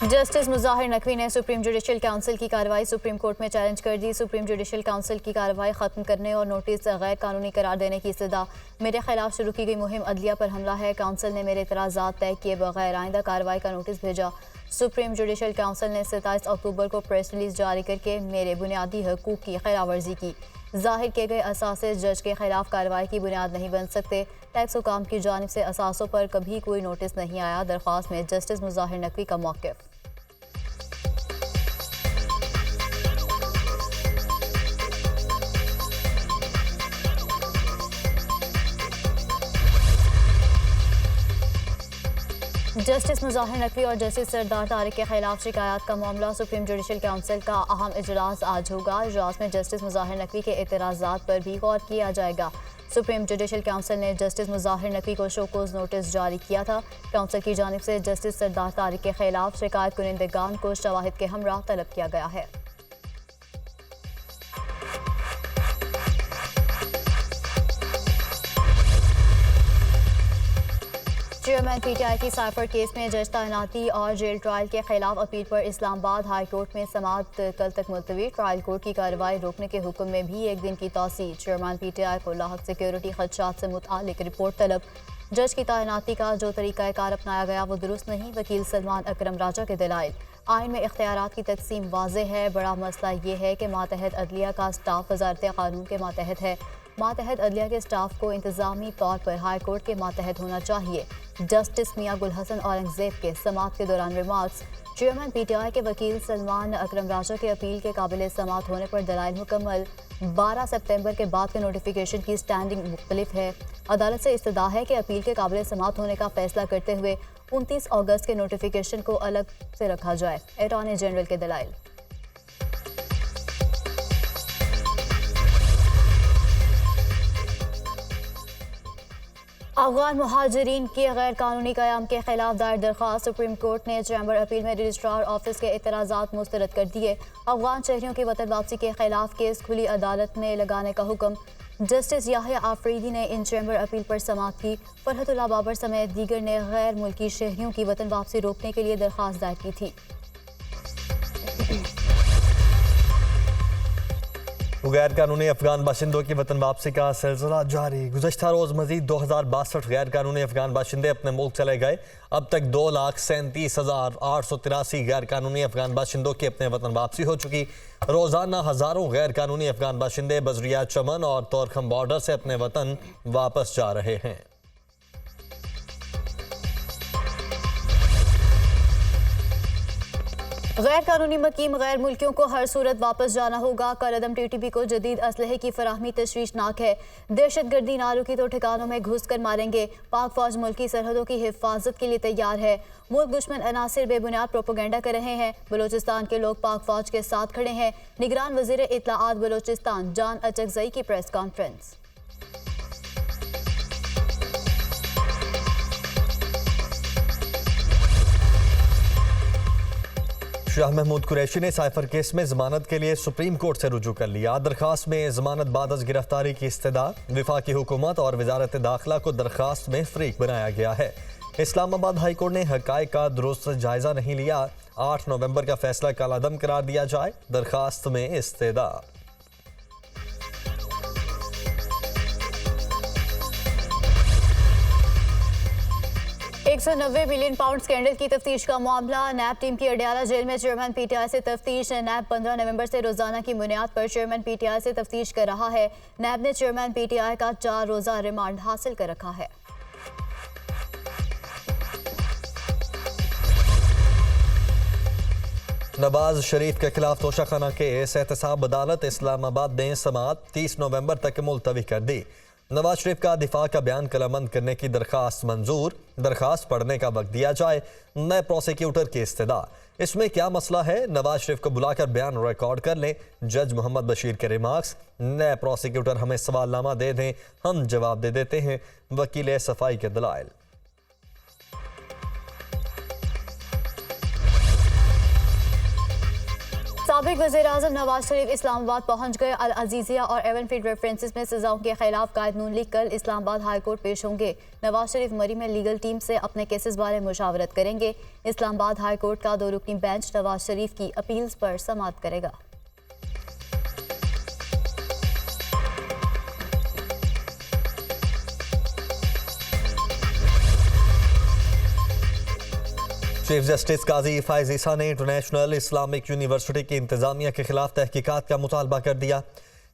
Justice Mazahar Naqvi ने supreme judicial council की कार्रवाई सुप्रीम कोर्ट में चैलेंज कर दी। सुप्रीम जुडिशल काउंसिल की कार्रवाई ख़त्म करने और नोटिस गैर कानूनी करार देने की इस्तदा। मेरे खिलाफ शुरू की गई मुहिम अदलिया पर हमला है। काउंसिल ने मेरे एतराज़ात तय किए बगैर आइंदा कार्रवाई का नोटिस भेजा। सुप्रीम जुडिशल काउंसिल ने 27 अक्टूबर को प्रेस रिलीज जारी करके मेरे बुनियादी हकूक़ की खिलाफवर्जी की। जाहिर किए गए असासे जज के खिलाफ कार्रवाई की बुनियाद नहीं बन सकते। टैक्स हुकाम की जानिब से असासों पर कभी कोई नोटिस नहीं आया। दरख्वास्त में जस्टिस मुज़ाहिर नकवी का मौक़िफ़। जस्टिस मुज़ाहिर नकवी और जस्टिस सरदार तारिक के खिलाफ शिकायत का मामला। सुप्रीम जुडिशल काउंसिल का अहम इजलास आज होगा। इजलास में जस्टिस मुज़ाहिर नकवी के एतराज़ात पर भी गौर किया जाएगा। सुप्रीम जुडिशल काउंसिल ने जस्टिस मुज़ाहिर नकवी को शोकोज़ नोटिस जारी किया था। काउंसिल की जानिब से जस्टिस सरदार तारिक के खिलाफ शिकायत कुनिंदगान को शवाहिद के हमरा तलब किया गया है। चेयरमैन पीटीआई की साइफर केस में जज तैनाती और जेल ट्रायल के खिलाफ अपील पर इस्लामाबाद हाई कोर्ट में समाअत कल तक मुलतवी। ट्रायल कोर्ट की कार्रवाई रोकने के हुक्म में भी एक दिन की तौसीह। चेयरमैन पीटीआई को लाहक सिक्योरिटी खदशात से मुतालिक रिपोर्ट तलब। जज की तैनाती का जो तरीक़ाकार अपनाया गया वो दुरुस्त नहीं। वकील सलमान अकरम राजा के दलाइल। आइन में इख्तियारात की तकसीम वाज़ेह है। बड़ा मसला ये है कि मातहत अदलिया का स्टाफ वज़ारत क़ानून के मातहत है। मातहत अदलिया के स्टाफ को इंतज़ामी तौर पर हाई कोर्ट के मातहत होना चाहिए। जस्टिस मियां गुल हसन औरंगज़ेब के समाअत के दौरान रिमार्क्स। चेयरमैन पीटीआई के वकील सलमान अकरम राजा के अपील के काबिल समाअत होने पर दलाइल मुकम्मल। 12 सितंबर के बाद के नोटिफिकेशन की स्टैंडिंग मुख्तलिफ है। अदालत से इस्तदा है कि अपील के काबिल समाअत होने का फैसला करते हुए 29 अगस्त के नोटिफिकेशन को अलग से रखा जाए। अटॉर्नी जनरल के दलाइल। अफगान मुहाजिरीन के गैर कानूनी क़याम के खिलाफ दायर दरख्वास्त। सुप्रीम कोर्ट ने चैम्बर अपील में रजिस्ट्रार ऑफिस के एतराज़ात मुस्तरद कर दिए। अफगान शहरियों की वतन वापसी के खिलाफ केस खुली अदालत में लगाने का हुक्म। जस्टिस याहिया आफरीदी ने इन चैम्बर अपील पर समाअत की। फरहतुल्लाह बाबर समेत दीगर ने गैर मुल्की शहरियों की वतन वापसी रोकने के लिए दरख्वास्त दायर की थी। गैर कानूनी अफगान बाशिंदों की वतन वापसी का सिलसिला जारी। गुज़श्ता रोज़ मजीद 2062 गैर कानूनी अफगान बाशिंदे अपने मुल्क चले गए। अब तक 2,37,883 गैर कानूनी अफगान बाशिंदों की अपने वतन वापसी हो चुकी। रोज़ाना हज़ारों गैर कानूनी अफगान बाशिंदे बजरिया चमन और तोरखम बॉर्डर से अपने वतन वापस जा रहे हैं। गैर कानूनी मकीम गैर मुल्कियों को हर सूरत वापस जाना होगा। कलअदम टीटीपी को जदीद असलहे की फराहमी तशवीशनाक है। दहशतगर्दी नारों की तो ठिकानों में घुस कर मारेंगे। पाक फौज मुल्की सरहदों की हिफाजत के लिए तैयार है। मुल्क दुश्मन अनासिर बेबुनियाद प्रोपोगेंडा कर रहे हैं। बलोचिस्तान के लोग पाक फौज के साथ खड़े हैं। निगरान वज़ीर इत्तलाआत बलोचिस्तान जान अचकजई की प्रेस कॉन्फ्रेंस। शाह महमूद कुरैशी ने साइफर केस में जमानत के लिए सुप्रीम कोर्ट से रुजू कर लिया। दरखास्त में जमानत बाद अज गिरफ्तारी की इस्तदा। विफाकी हुकूमत और वजारत दाखिला को दरखास्त में फरीक बनाया गया है। इस्लामाबाद हाई कोर्ट ने हकायक का दुरुस्त जायजा नहीं लिया। 8 नवंबर का फैसला कलअदम करार दिया जाए। दरखास्त में इस्तदा। £190 मिलियन स्कैंडल की तफ्तीश का मामला। नैब टीम की अडयाला जेल में चेयरमैन पीटीआई से तफ्तीश। नैब 15 नवंबर से रोजाना की बुनियाद पर चेयरमैन पीटीआई से तफ्तीश कर रहा है। नैब ने चेयरमैन पीटीआई का 4 रोजा रिमांड हासिल कर रखा है। नवाज शरीफ के खिलाफ तोशाखाना केस एहतसाब अदालत इस्लामाबाद ने समाअत 30 नवंबर तक मुलतवी कर दी। नवाज शरीफ का दिफा का बयान कलमबंद करने की दरखास्त मंजूर। दरखास्त पढ़ने का वक्त दिया जाए। नए प्रोसिक्यूटर की इस्तदा। इसमें क्या मसला है? नवाज शरीफ को बुलाकर बयान रिकॉर्ड कर लें। जज मोहम्मद बशीर के रिमार्क्स। नए प्रोसिक्यूटर हमें सवालनामा दे दें, हम जवाब दे देते हैं। वकील सफाई के दलाइल। साबिक वज़ीर-ए-आज़म नवाज शरीफ इस्लामाबाद पहुंच गए। अल अजीज़िया और एवन फीड रेफरेंसेस में सजाओं के खिलाफ कायद नून लीग कल इस्लामाबाद हाई कोर्ट पेश होंगे। नवाज शरीफ मरी में लीगल टीम से अपने केसेस बारे मुशावरत करेंगे। इस्लामाबाद हाई कोर्ट का 2 रुकनी बेंच नवाज शरीफ की अपील्स पर समाअत करेगा। चीफ जस्टिस काजी फायज ईसा ने इंटरनेशनल इस्लामिक यूनिवर्सिटी की इंतजामिया के खिलाफ तहकीकात का मुतालबा कर दिया।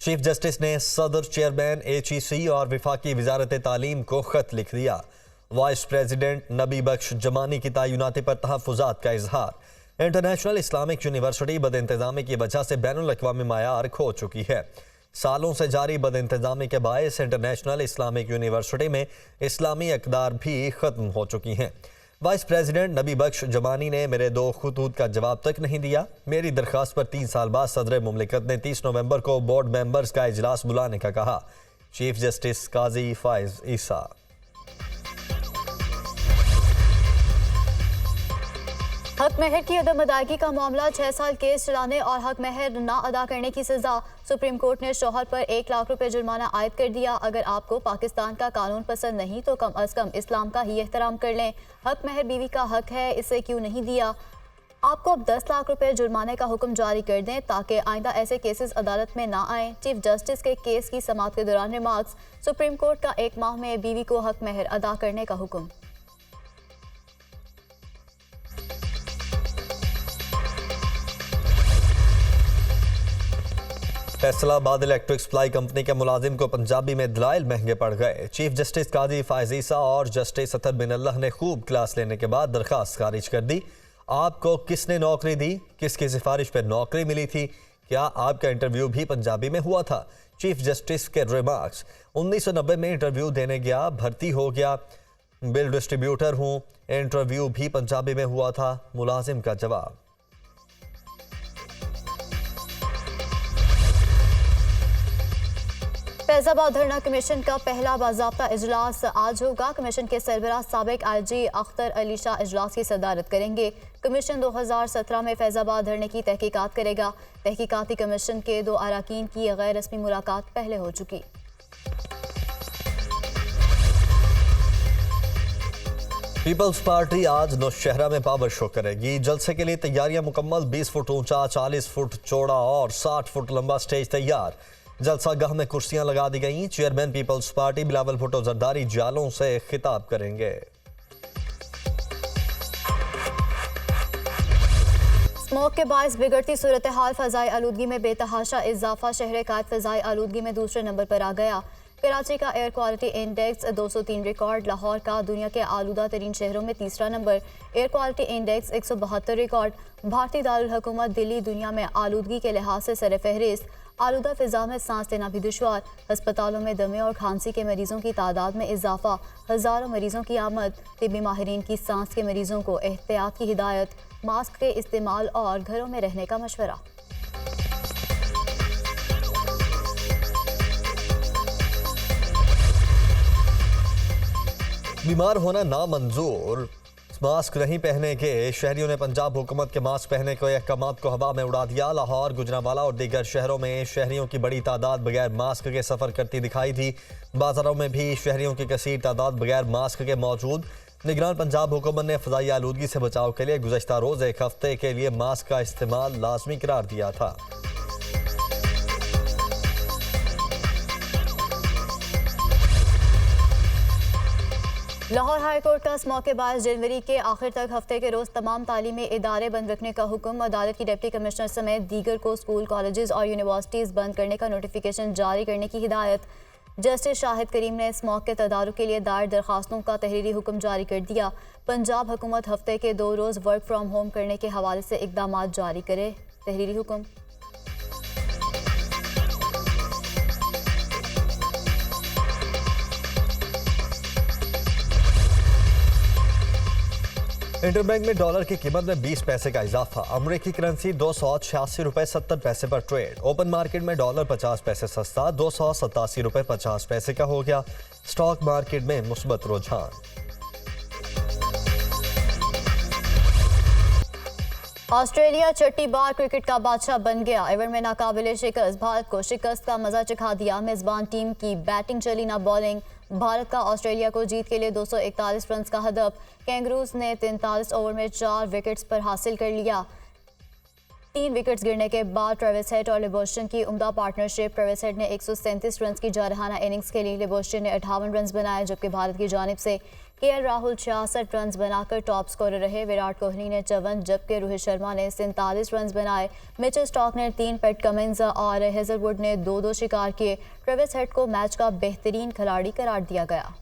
चीफ जस्टिस ने सदर, चेयरमैन HEC और विफाकी वजारत तालीम को खत लिख दिया। वाइस प्रेसिडेंट नबी बख्श जमानी की तैनाती पर तहफ़्फ़ुज़ात का इजहार। इंटरनेशनल इस्लामिक यूनिवर्सिटी बदइंतजामी की वजह से बैनुल अक़वामी मायार खो चुकी है। सालों से जारी बदइंतजामी के बायस इंटरनेशनल इस्लामिक यूनिवर्सिटी में इस्लामी अक़दार भी ख़त्म हो चुकी हैं। वाइस प्रेसिडेंट नबी बख्श जमानी ने मेरे 2 खतूत का जवाब तक नहीं दिया। मेरी दरख्वास्त पर 3 साल बाद सदर मुमलिकत ने 30 नवंबर को बोर्ड मेंबर्स का इजलास बुलाने का कहा। चीफ जस्टिस काजी फायज ईसा। हक महर की अदम अदायगी का मामला 6 साल केस चलाने और हक महर ना अदा करने की सजा। सुप्रीम कोर्ट ने शौहर पर 1 लाख रुपए जुर्माना आयद कर दिया। अगर आपको पाकिस्तान का कानून पसंद नहीं तो कम अज कम इस्लाम का ही एहतराम कर लें। हक महर बीवी का हक है, इसे क्यों नहीं दिया? आपको अब 10 लाख रुपए जुर्माने का हुक्म जारी कर दें ताकि आइंदा ऐसे केसेस अदालत में ना आए। चीफ जस्टिस के केस की समाअत के दौरान रिमार्क्स। सुप्रीम कोर्ट का 1 माह में बीवी को हक महर अदा करने का हुक्म। फैसलाबाद इलेक्ट्रिक सप्लाई कंपनी के मुलाजिम को पंजाबी में दलाइल महंगे पड़ गए। चीफ जस्टिस काजी फायज ईसा और जस्टिस अतर बिन अल्लाह ने खूब क्लास लेने के बाद दरखास्त खारिज कर दी। आपको किसने नौकरी दी? किसकी सिफारिश पर नौकरी मिली थी? क्या आपका इंटरव्यू भी पंजाबी में हुआ था? चीफ जस्टिस के रिमार्क्स। 1990 में इंटरव्यू देने गया, भर्ती हो गया, बिल डिस्ट्रीब्यूटर हूँ, इंटरव्यू भी पंजाबी में हुआ था। मुलाजिम का जवाब। फैजाबाद धरना कमीशन का पहला बाज़ाब्ता इजलास आज होगा। कमीशन के सरबराह साबिक IG अख्तर अली शाह इजलास की सदारत करेंगे। कमीशन 2017 में फैजाबाद धरने की तहकीकात करेगा। तहकीकाती कमीशन के 2 अरकान की गैर रस्मी मुलाकात पहले हो चुकी। पीपल्स पार्टी आज नौशहरा में पावर शो करेगी। जलसे के लिए तैयारियां मुकम्मल। 20 फुट ऊंचा, 40 फुट चौड़ा और 60 फुट लंबा स्टेज तैयार। जलसा गाह में कुर्सियां लगा दी गई। Chairman Peoples Party Bilawal Bhutto Zardari जालों से खिताब करेंगे। स्मोक के बायस बिगड़ती सूरत हाल, फ़ज़ाई आलूदगी में बेतहाशा इजाफा। शहर कायद फ़ज़ाई आलूदगी में दूसरे नंबर पर आ गया। कराची का air quality index 203 record. Lahore का दुनिया के आलूदा तरीन शहरों में तीसरा number. Air quality index 172 record. भारतीय दारुल हुकूमत दिल्ली दुनिया में आलूदगी के लिहाज से सरफहरिस्त। आलूदा फिजा में सांस लेना भी दुश्वार। अस्पतालों में दमे और खांसी के मरीजों की तादाद में इजाफा। हज़ारों मरीजों की आमद। तिब्बी माहिरीन की सांस के मरीजों को एहतियात की हिदायत। मास्क के इस्तेमाल और घरों में रहने का मशवरा। बीमार होना नामंजूर। मास्क नहीं पहने के शहरियों ने पंजाब हुकूमत के मास्क पहने के अहकाम को हवा में उड़ा दिया। लाहौर, गुजरांवाला और दीगर शहरों में शहरियों की बड़ी तादाद बगैर मास्क के सफ़र करती दिखाई थी। बाजारों में भी शहरियों की कसीर तादाद बगैर मास्क के मौजूद। निगरान पंजाब हुकूमत ने फ़ज़ाई आलूदगी से बचाव के लिए गुज़श्ता रोज़ 1 हफ्ते के लिए मास्क का इस्तेमाल लाजमी करार दिया था। लाहौर हाई कोर्ट का स्मोक के बाद जनवरी के आखिर तक हफ्ते के रोज़ तमाम तालीमी इदारे बंद रखने का हुक्म। अदालत की डिप्टी कमिश्नर समेत दीगर को स्कूल, कॉलेजेस और यूनिवर्सिटीज़ बंद करने का नोटिफिकेशन जारी करने की हिदायत। जस्टिस शाहिद करीम ने स्मोक के तदारुक के लिए दायर दरखास्तों का तहरीरी हुक्म जारी कर दिया। पंजाब हुकूमत हफ्ते के 2 रोज़ वर्क फ्राम होम करने के हवाले से इकदाम जारी करे। तहरीरी हुक्म। इंटरबैंक में डॉलर की कीमत में 20 पैसे का इजाफा। अमरीकी करेंसी 286 रुपए 70 पैसे पर ट्रेड। ओपन मार्केट में डॉलर 50 पैसे सस्ता 287 रुपए 50 पैसे का हो गया। स्टॉक मार्केट में मुस्बत रुझान। ऑस्ट्रेलिया छठी बार क्रिकेट का बादशाह बन गया। एवर में नाकाबिले शिकस्त भारत को शिकस्त का मजा चखा दिया। मेजबान टीम की बैटिंग चली ना बॉलिंग। भारत का ऑस्ट्रेलिया को जीत के लिए 241 रन का हदफ। कैंगरूज ने 43 ओवर में 4 विकेट्स पर हासिल कर लिया। 3 विकेट्स गिरने के बाद ट्रेविस हेड और लिबोस्टन की उम्दा पार्टनरशिप। ट्रेविस हेड ने 137 रन की जारहाना इनिंग्स के लिए लिबोस्टन ने 58 रन बनाए, जबकि भारत की जानिब से केएल राहुल 66 रन बनाकर टॉप स्कोरर रहे। विराट कोहली ने 54 जबकि रोहित शर्मा ने 47 रन बनाए। मिचेल स्टॉक ने 3, पैट कमिंस और हेजलवुड ने 2-2 शिकार किए। ट्रेविस हेड को मैच का बेहतरीन खिलाड़ी करार दिया गया।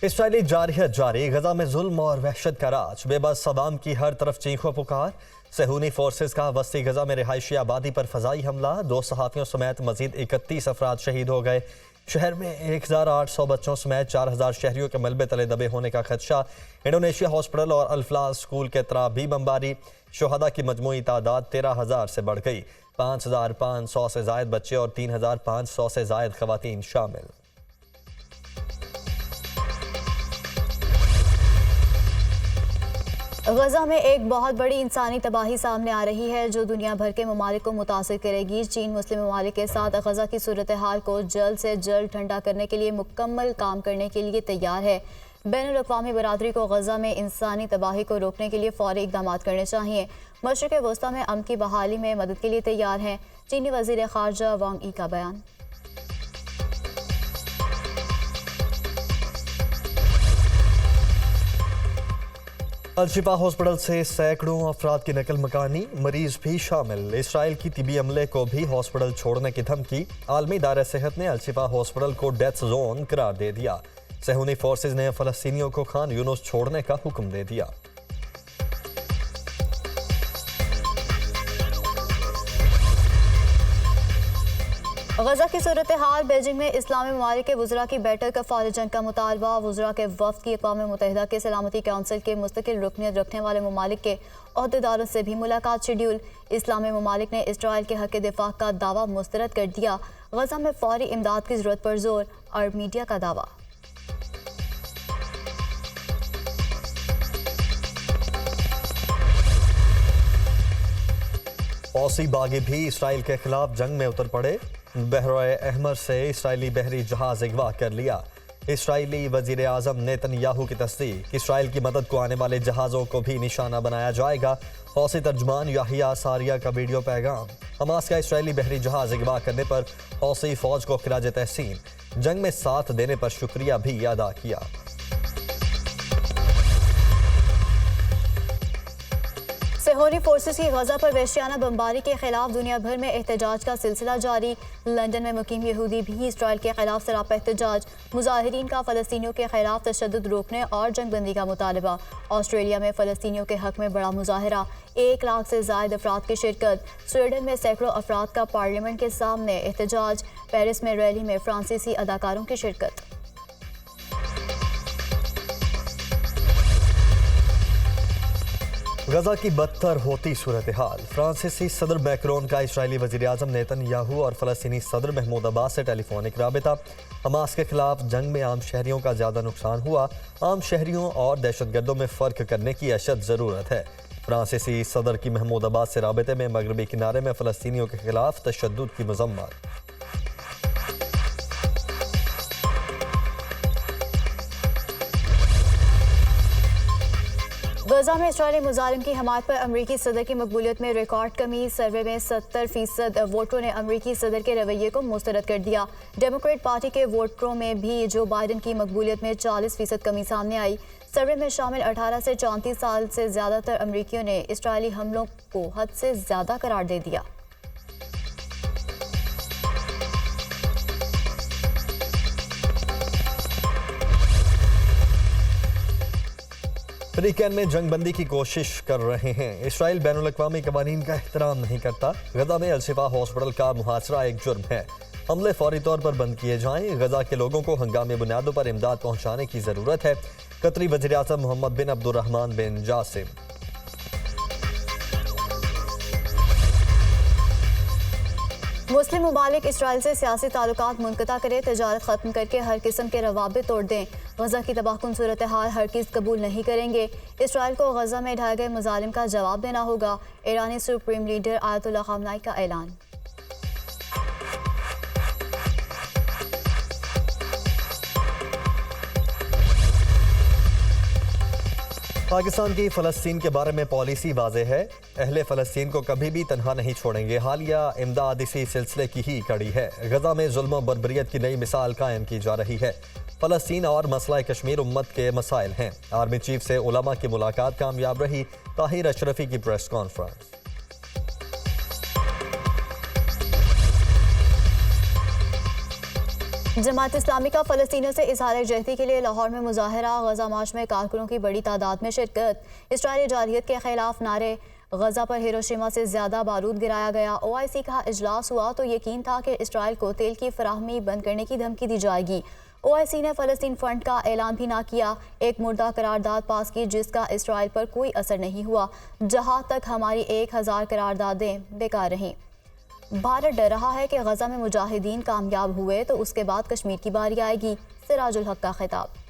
इसराइली जारहियत जारी, गजा में जुल्म और वहशत का राज। बेबस अवाम की हर तरफ चीखों पुकार। सहूनी फोर्सेस का वस्ती गजा में रिहायशी आबादी पर फजाई हमला। 2 सहाफ़ियों समेत मजीद 31 अफराद शहीद हो गए। शहर में 1800 बच्चों समेत 4000 शहरियों के मलबे तले दबे होने का खदशा। इंडोनेशिया हॉस्पिटल और अल-फलाह स्कूल के तरफ भी बमबारी। शुहदा की मजमूई तादाद 13,000 से बढ़ गई। 5,500 से जायद बच्चे और 3,500 से जायद खवातीन शामिल। गजा में एक बहुत बड़ी इंसानी तबाही सामने आ रही है जो दुनिया भर के ममालिक को मुतासिर करेगी। चीन मुस्लिम ममालिक के साथ गजा की सूरत हाल को जल्द से जल्द ठंडा करने के लिए मुकम्मल काम करने के लिए तैयार है। बैनुल अक़वामी बरादरी को गजा में इंसानी तबाही को रोकने के लिए फौरी इक़दाम करने चाहिए। मशरिक़ वस्ता में अमन की बहाली में मदद के लिए तैयार हैं। चीनी वज़ीर ख़ारजा वांग यी का बयान। अल-शिफा हॉस्पिटल से सैकड़ों अफराद की नकल मकानी, मरीज भी शामिल। इसराइल की तिबी अमले को भी हॉस्पिटल छोड़ने की धमकी। आलमी इदारा सेहत ने अल-शिफा हॉस्पिटल को डेथ जोन करार दे दिया। सहूनी फोर्सेज ने फ़लस्तीनियों को खान यूनुस छोड़ने का हुक्म दे दिया। गजा की सूरत हाल। बीजिंग में इस्लामी ममालिक के वुज़रा की बैठक। फ़ौरी जंग का मुतालबा। वुज़रा के वफ़द की अक़वाम मुत्तहिदा के सलामती काउंसिल के मुस्तकिल रुकनियत रखने वाले ममालिक के अहदेदारों से भी मुलाकात शेड्यूल। इस्लामी ममालिक ने इसराइल के हक़ दिफ़ा का दावा मुस्तरद कर दिया। गजा में फ़ौरी इमदाद की ज़रूरत पर जोर। अरब मीडिया का दावा। औसी बागी भी इसराइल के खिलाफ जंग में उतर पड़े। बहर अहमर से इसराइली बहरी जहाज अगवा कर लिया। इसराइली वजीर आज़म नेतन्याहू की तस्दीक। इसराइल की मदद को आने वाले जहाज़ों को भी निशाना बनाया जाएगा। हौसी तर्जुमान याहिया सारिया का वीडियो पैगाम। हमास का इसराइली बहरी जहाज अगवा करने पर हौसी फौज को खिराज तहसीन। जंग में साथ देने पर शुक्रिया भी अदा किया। सहूनी फोर्सेस की गजा पर वहशियाना बमबारी के खिलाफ दुनिया भर में एहतजाज का सिलसिला जारी। लंदन में मुकीम यहूदी भी इसराइल के खिलाफ सरापा एहतजाज। मुजाहिरीन का फ़लस्तीनियों के खिलाफ तशद्दुद रोकने और जंगबंदी का मुतालबा। ऑस्ट्रेलिया में फ़लस्तीनियों के हक में बड़ा मुजाहरा। 1 लाख से ज़ायद अफराद की शिरकत। स्वीडन में सैकड़ों अफराद का पार्लियामेंट के सामने एहतजाज। पेरिस में रैली में फ्रांसीसी अदाकारों की शिरकत। गजा की बदतर होती सूरत हाल। फ्रांसीसी सदर मैक्रोन का इसराइली वज़ीर आज़म नेतन्याहू और फ़लस्तीनी सदर महमूद अब्बास से टेलीफोनिक राबिता। हमास के खिलाफ जंग में आम शहरियों का ज़्यादा नुकसान हुआ। आम शहरियों और दहशतगर्दों में फ़र्क करने की अशद ज़रूरत है। फ्रांसीसी सदर की महमूद अब्बास से राबिते में मगरबी किनारे में फ़लस्तीनियों के खिलाफ तशद्दुद की मज़म्मत। गजा में इसराइली मुजालिम की हमायत पर अमरीकी सदर की मकबूलियत में रिकॉर्ड कमी। सर्वे में 70% वोटरों ने अमरीकी सदर के रवैये को मुस्तरद कर दिया। डेमोक्रेट पार्टी के वोटरों में भी जो बाइडन की मकबूलियत में 40% कमी सामने आई। सर्वे में शामिल 18 से 34 साल से ज़्यादातर अमरीकियों ने इसराइली हमलों को हद से ज़्यादा करार दे दिया। फ्रीकैन में जंगबंदी की कोशिश कर रहे हैं। इसराइल बैनुल अक़वामी कवानीन का एहतराम नहीं करता। गजा में अल-शिफा हॉस्पिटल का मुहासरा एक जुर्म है। हमले फौरी तौर पर बंद किए जाएं। गजा के लोगों को हंगामी बुनियादों पर इमदाद पहुंचाने की ज़रूरत है। कतरी वज़ीर आज़म मोहम्मद बिन अब्दुर्रहमान बिन जासिम। मुस्लिम ममालिक इसराइल से सियासी ताल्लुकात मुनक़ता करे, तजारत ख़त्म करके हर किस्म के रवाबित तोड़ दें। गज़ा की तबाहकुन सूरत हाल हरगिज़ कबूल नहीं करेंगे। इसराइल को गज़ा में ढाए गए मज़ालिम का जवाब देना होगा। ईरानी सुप्रीम लीडर आयतुल्लाह ख़ामनेई का ऐलान। पाकिस्तान की फ़लस्तीन के बारे में पॉलिसी वाज़ेह है। अहले फ़लस्तीन को कभी भी तनहा नहीं छोड़ेंगे। हालिया इमदाद इसी सिलसिले की ही कड़ी है। गज़ा में जुल्म और बर्बरियत की नई मिसाल कायम की जा रही है। फ़लस्तीन और मसला कश्मीर उम्मत के मसाइल हैं। आर्मी चीफ से उलमा की मुलाकात कामयाब रही। ताहिर अशरफी की प्रेस कॉन्फ्रेंस। जमात इस्लामी का फ़लस्तीनियों से इज़हार यकजहती के लिए लाहौर में मुजाहरा। गज़ा मार्च में कारकुनों की बड़ी तादाद में शिरकत। इसराइली जारहियत के खिलाफ नारे। गज़ा पर हिरोशिमा से ज़्यादा बारूद गिराया गया। OIC का इजलास हुआ तो यकीन था कि इसराइल को तेल की फराहमी बंद करने की धमकी दी जाएगी। OIC ने फ़लस्तीन फंड का ऐलान भी ना किया। एक मुर्दा करारदाद पास की जिसका इसराइल पर कोई असर नहीं हुआ। जहाँ तक हमारी 1000 करारदादें बेकार रहीं। भारत डर रहा है कि गज़ा में मुजाहिदीन कामयाब हुए तो उसके बाद कश्मीर की बारी आएगी। सिराजुल हक का खिताब।